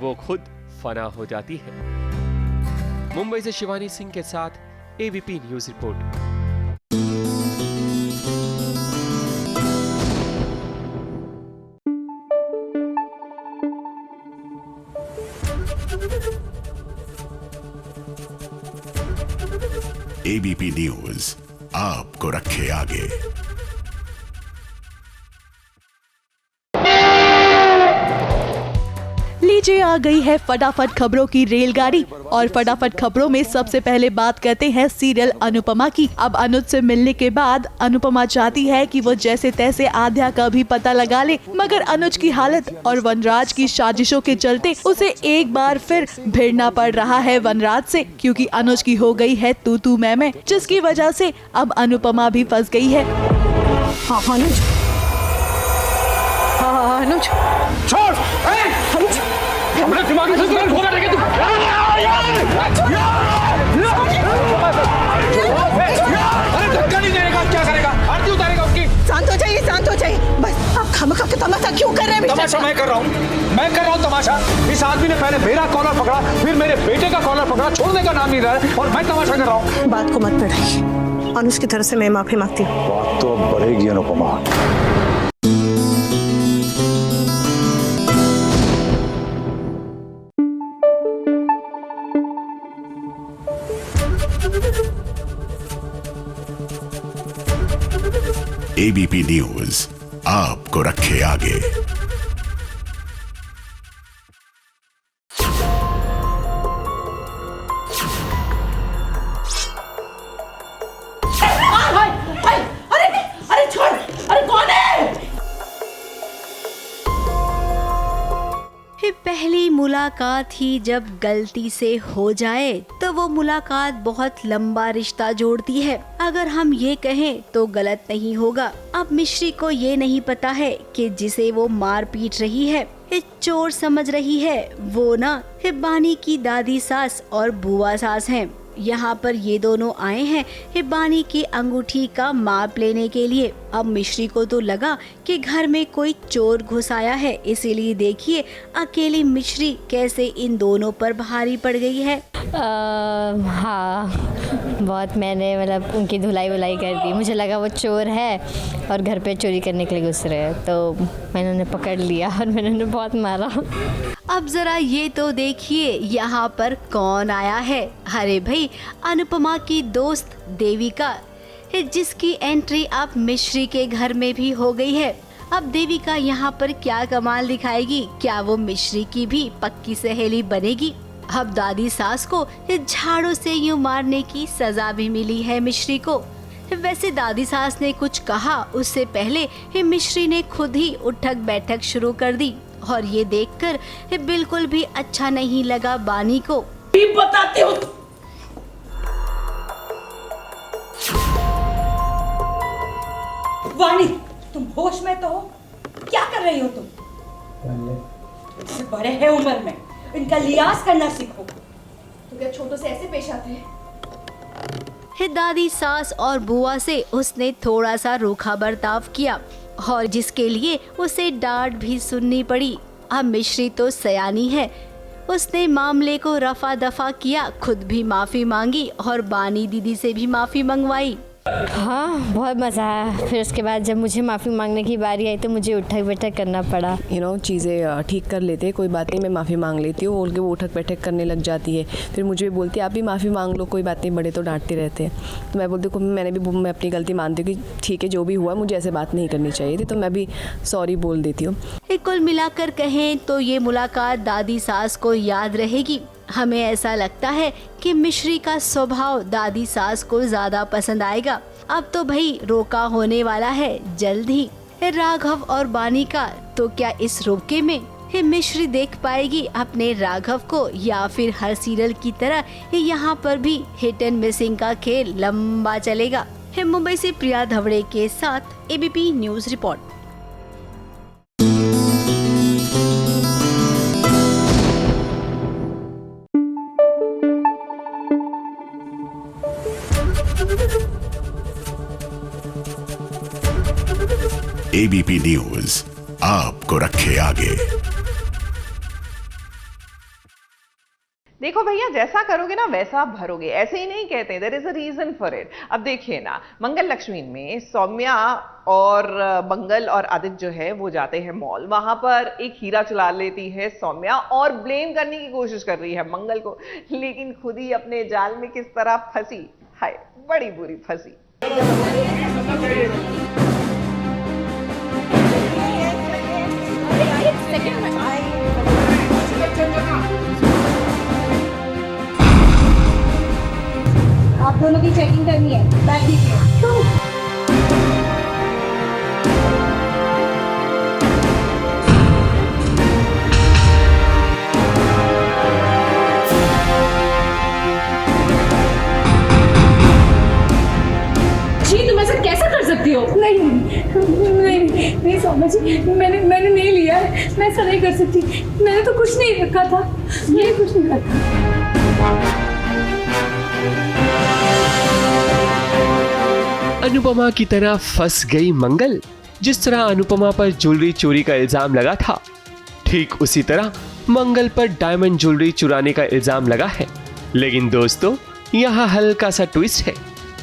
वो खुद फना हो जाती है। मुंबई से शिवानी सिंह के साथ ABP news report. ABP news आपको रखे आगे। लीजिए आ गई है फटाफट खबरों की रेलगाड़ी और फटाफट खबरों में सबसे पहले बात करते हैं सीरियल अनुपमा की। अब अनुज से मिलने के बाद अनुपमा चाहती है कि वो जैसे तैसे आद्या का भी पता लगा ले, मगर अनुज की हालत और वनराज की साजिशों के चलते उसे एक बार फिर भिड़ना पड़ रहा है वनराज से, क्योंकि अनुज की हो गई है तू मैं, जिसकी वजह से अब अनुपमा भी फंस गई है। अनुज, अनुज छोड़, अनुज अपने दिमाग में संतुलन खो रहा है तू। अरे धक्का नहीं देगा, क्या करेगा? आरती उतारेगा उसकी। शांत हो जाइए बस। आप खामखा के तमाशा क्यों कर रहे हैं? तमाशा मैं कर रहा हूँ तमाशा। इस आदमी ने पहले मेरा कॉलर पकड़ा, फिर मेरे बेटे का कॉलर पकड़ा, छोड़ने का नाम नहीं रहा है और मैं तमाशा कर रहा हूँ। बात को मत बढ़ाइए। अनुज की तरफ से मैं माफी मांगती हूँ। बात तो अब बढ़ेगी अनुपमा। एबीपी न्यूज आपको रखे आगे। अरे छोड़, अरे कौन है? पहली मुलाकात ही जब गलती से हो जाए तो वो मुलाकात बहुत लंबा रिश्ता जोड़ती है। अगर हम ये कहें तो गलत नहीं होगा। अब मिश्री को ये नहीं पता है कि जिसे वो मार पीट रही है, चोर समझ रही है, वो ना हिब्बानी की दादी सास और बुआ सास हैं। यहाँ पर ये दोनों आए हैं हिब्बानी की अंगूठी का माप लेने के लिए। अब मिश्री को तो लगा कि घर में कोई चोर घुस आया है, इसीलिए देखिए अकेली मिश्री कैसे इन दोनों पर भारी पड़ गई है। हाँ, बहुत मैंने मतलब उनकी धुलाई वुलाई कर दी। मुझे लगा वो चोर है और घर पे चोरी करने के लिए घुस रहे हैं, तो मैंने उन्हें पकड़ लिया और मैंने उन्हें बहुत मारा। अब जरा ये तो देखिए यहाँ पर कौन आया है। अरे भाई, अनुपमा की दोस्त देविका, जिसकी एंट्री अब मिश्री के घर में भी हो गई है। अब देविका यहाँ पर क्या कमाल दिखाएगी? क्या वो मिश्री की भी पक्की सहेली बनेगी? अब दादी सास को झाड़ू से यूं मारने की सजा भी मिली है मिश्री को। वैसे दादी सास ने कुछ कहा उससे पहले मिश्री ने खुद ही उठक बैठक शुरू कर दी, और ये देखकर बिल्कुल भी अच्छा नहीं लगा बानी को। बताती हूँ। वाणी, तुम होश में तो हो? क्या कर रही हो तुम? तुमसे बड़े हैं उम्र में, इनका लिहाज करना सीखो। तो क्या छोटों से ऐसे पेश आते हैं? दादी सास और बुआ से उसने थोड़ा सा रूखा बर्ताव किया, और जिसके लिए उसे डांट भी सुननी पड़ी। अब मिश्री तो सयानी है, उसने मामले को रफा दफा किया, खुद भी माफी मांगी और बानी दीदी से भी माफी मंगवाई। हाँ, बहुत मज़ा आया। फिर उसके बाद जब मुझे माफ़ी मांगने की बारी आई तो मुझे उठक बैठक करना पड़ा। चीज़ें ठीक कर लेते, कोई बात नहीं, मैं माफ़ी मांग लेती हूँ, बोल के वो उठक बैठक करने लग जाती है। फिर मुझे भी बोलती है आप भी माफ़ी मांग लो, कोई बात नहीं, बड़े तो डांटते रहते हैं। तो मैं बोलती हूँ मैं अपनी गलती मानती हूँ कि ठीक है, जो भी हुआ मुझे ऐसे बात नहीं करनी चाहिए थी, तो मैं भी सॉरी बोल देती हूँ। कुल मिलाकर कहें तो ये मुलाकात दादी सास को याद रहेगी। हमें ऐसा लगता है कि मिश्री का स्वभाव दादी सास को ज्यादा पसंद आएगा। अब तो भाई रोका होने वाला है जल्द ही राघव और बानी का। तो क्या इस रोके में मिश्री देख पाएगी अपने राघव को, या फिर हर सीरियल की तरह यहाँ पर भी हिट एंड मिसिंग का खेल लंबा चलेगा? मुंबई से प्रिया धवड़े के साथ ABP news report. ABP news आपको रखे आगे। देखो भैया, जैसा करोगे ना वैसा भरोगे, ऐसे ही नहीं कहते, there is a reason for it. अब देखिए ना, मंगल लक्ष्मी में सौम्या और मंगल और आदित्य जो है वो जाते हैं मॉल, वहां पर एक हीरा चुरा लेती है सौम्या और ब्लेम करने की कोशिश कर रही है मंगल को, लेकिन खुद ही अपने जाल में किस तरह फंसी, हाय बड़ी बुरी फंसी। आप दोनों की चेकिंग करनी है, बैग दीजिए। जी तुम ऐसा कैसे कर सकती हो? नहीं नहीं नहीं सौम्या जी, मैंने नहीं लिया है, मैं ऐसा नहीं कर सकती, मैंने तो कुछ नहीं रखा था, ये कुछ नहीं रखा। अनुपमा की तरह फंस गई मंगल। जिस तरह अनुपमा पर ज्वेलरी चोरी का इल्जाम लगा था, ठीक उसी तरह मंगल पर डायमंड ज्वेलरी चुराने का इल्जाम लगा है। लेकिन दोस्तों, यहाँ हल्का सा ट्विस्ट है।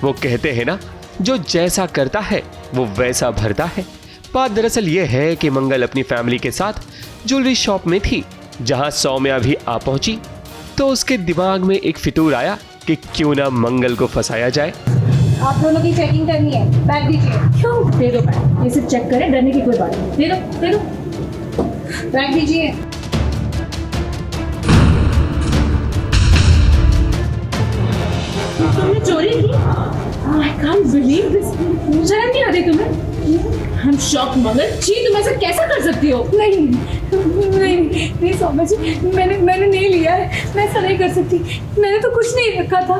वो कहते हैं ना, जो जैसा करता है वो वैसा भरता है। बात दरअसल ये है कि मंगल अपनी फैमिली के साथ ज्वेलरी शॉप में थी, जहां सौम्या भी आ पहुंची, तो उसके दिमाग में एक फितूर आया कि क्यों ना मंगल को फंसाया जाए। आप दोनों की चेकिंग करनी है, बैग दीजिए। क्यों? दे दो बैग, ये सिर्फ चेक करें, डरने की कोई बात नहीं, दे दो बैग दीजिए। तुमने चोरी की? I can't believe this. शर्म नहीं आती तुम्हें? हम शॉक मंगल जी, तुम ऐसा कैसे कर सकती हो? नहीं सौम्या जी, मैंने नहीं लिया है, मैं ऐसा नहीं कर सकती, मैंने तो कुछ नहीं रखा था,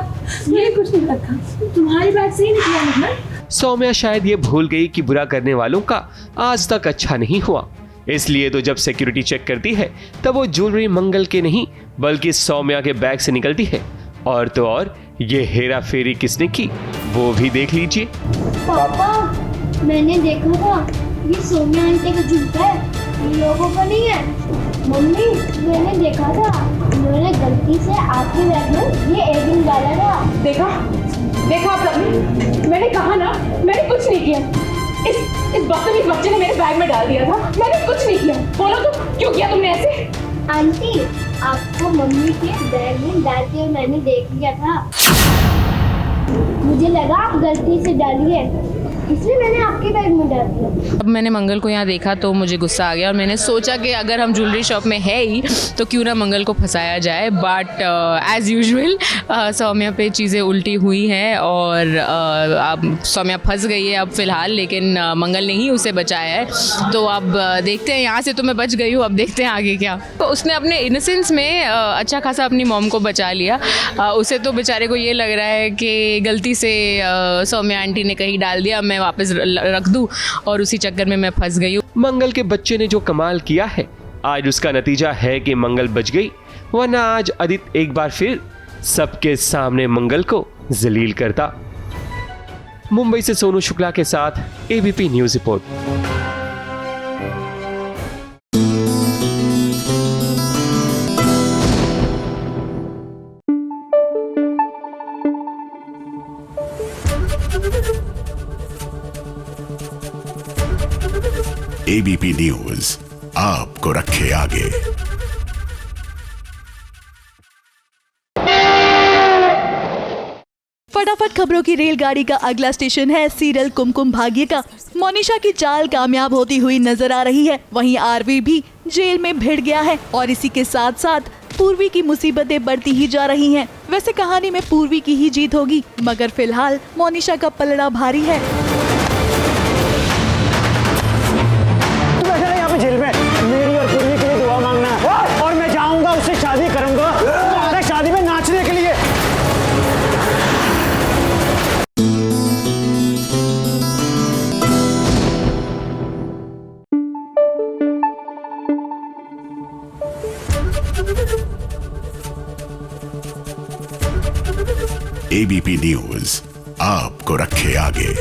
ये कुछ नहीं रखा। तुम्हारी बात सही निकला मतलब? सौम्या शायद ये भूल गई कि बुरा करने वालों का आज तक अच्छा नहीं हुआ, इसलिए तो जब सिक्योरिटी चेक करती है तब वो ज्वेलरी मंगल के नहीं बल्कि सौम्या के बैग से निकलती है। और तो और ये हेरा फेरी किसने की वो भी देख लीजिए। पापा, मैंने देखा था, ये सौम्या आंटी का जूता है, ये लोगों का नहीं है। मम्मी, मैंने देखा था, उन्होंने गलती से आपके बैग में ये एयरिंग डाला था। देखा आप लोग, मैंने कहा ना, मैंने कुछ नहीं किया। इस बदतमीज बच्चे ने मेरे बैग में डाल दिया था, मैंने कुछ नहीं किया। बोलो तो क्यों किया तुमने ऐसे? आंटी, आपको मम्मी के बैग में डालते हुए मैंने देख लिया था, मुझे लगा आप गलती से डाली है, इसलिए मैंने आपके बैग में डाल दिया। अब मैंने मंगल को यहाँ देखा तो मुझे गुस्सा आ गया और मैंने सोचा कि अगर हम ज्वेलरी शॉप में है ही तो क्यों ना मंगल को फंसाया जाए। बट एज़ यूजुअल सौम्या पे चीज़ें उल्टी हुई हैं और अब सौम्या फंस गई है अब फ़िलहाल, लेकिन मंगल ने ही उसे बचाया है। तो अब देखते हैं, यहाँ से तो मैं बच गई हूँ, अब देखते हैं आगे क्या। तो उसने अपने इनोसेंस में अच्छा खासा अपनी मॉम को बचा लिया। उसे तो बेचारे को ये लग रहा है कि गलती से सौम्या आंटी ने कहीं डाल दिया, मैं वापस रख दूं, और उसी चक्कर में मैं फंस गई हूँ। मंगल के बच्चे ने जो कमाल किया है, आज उसका नतीजा है कि मंगल बच गई, वरना आज आदित्य एक बार फिर सबके सामने मंगल को जलील करता। मुंबई से सोनू शुक्ला के साथ ABP news report. ABP news आपको रखे आगे। फटाफट खबरों की रेलगाड़ी का अगला स्टेशन है सीरियल कुमकुम भाग्य का। मोनिशा की चाल कामयाब होती हुई नजर आ रही है, वहीं आरवी भी जेल में भिड़ गया है और इसी के साथ साथ पूर्वी की मुसीबतें बढ़ती ही जा रही हैं। वैसे कहानी में पूर्वी की ही जीत होगी, मगर फिलहाल मोनिशा का पलड़ा भारी है। जेल में मेरी और पूर्वी के लिए दुआ मांगना है और मैं जाऊंगा, उससे शादी करूंगा, तुम्हारे शादी में नाचने के लिए। एबीपी न्यूज आपको रखे आगे।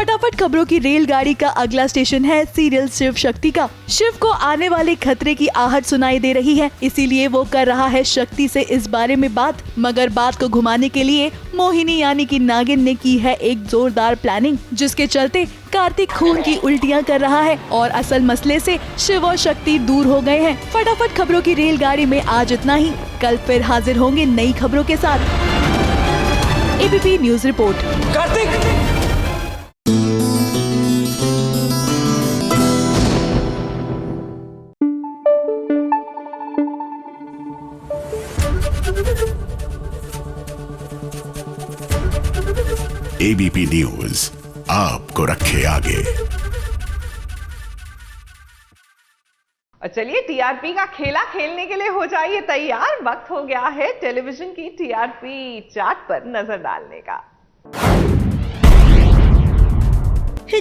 फटाफट खबरों की रेलगाड़ी का अगला स्टेशन है सीरियल शिव शक्ति का। शिव को आने वाले खतरे की आहट सुनाई दे रही है, इसीलिए वो कर रहा है शक्ति से इस बारे में बात। मगर बात को घुमाने के लिए मोहिनी यानी कि नागिन ने की है एक जोरदार प्लानिंग, जिसके चलते कार्तिक खून की उल्टियां कर रहा है और असल मसले से शिव और शक्ति दूर हो गए हैं। फटाफट खबरों की रेलगाड़ी में आज इतना ही। कल फिर हाजिर होंगे नई खबरों के साथ। ABP news report. Kartik ABP news आपको रखे आगे। और चलिए टीआरपी का खेला खेलने के लिए हो जाइए तैयार। वक्त हो गया है टेलीविजन की टीआरपी चार्ट पर नजर डालने का।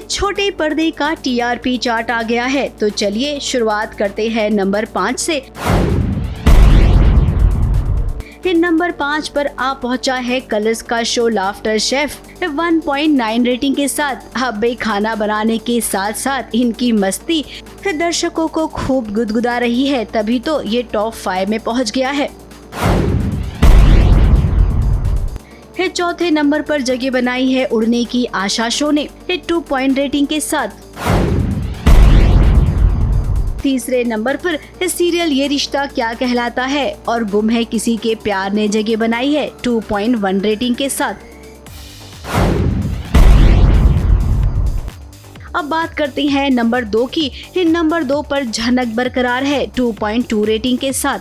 छोटे पर्दे का टीआरपी चार्ट आ गया है, तो चलिए शुरुआत करते हैं नंबर 5 से। नंबर 5 पर आ पहुंचा है कलर्स का शो लाफ्टर शेफ। 1.9 रेटिंग के साथ हब्बे खाना बनाने के साथ साथ इनकी मस्ती दर्शकों को खूब गुदगुदा रही है, तभी तो ये टॉप 5 में पहुंच गया है। चौथे नंबर पर जगह बनाई है उड़ने की आशा शो ने 2 रेटिंग के साथ। तीसरे नंबर पर सीरियल ये रिश्ता क्या कहलाता है और गुम है किसी के प्यार ने जगह बनाई है 2.1 रेटिंग के साथ। अब बात करते हैं नंबर 2 की। नंबर 2 पर झनक बरकरार है 2.2 रेटिंग के साथ।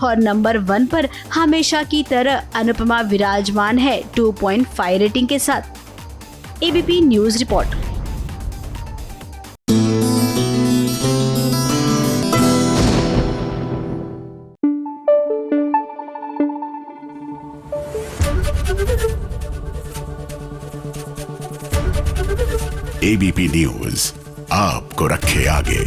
और नंबर 1 पर हमेशा की तरह अनुपमा विराजमान है 2.5 रेटिंग के साथ। ABP news report. ABP news आपको रखे आगे।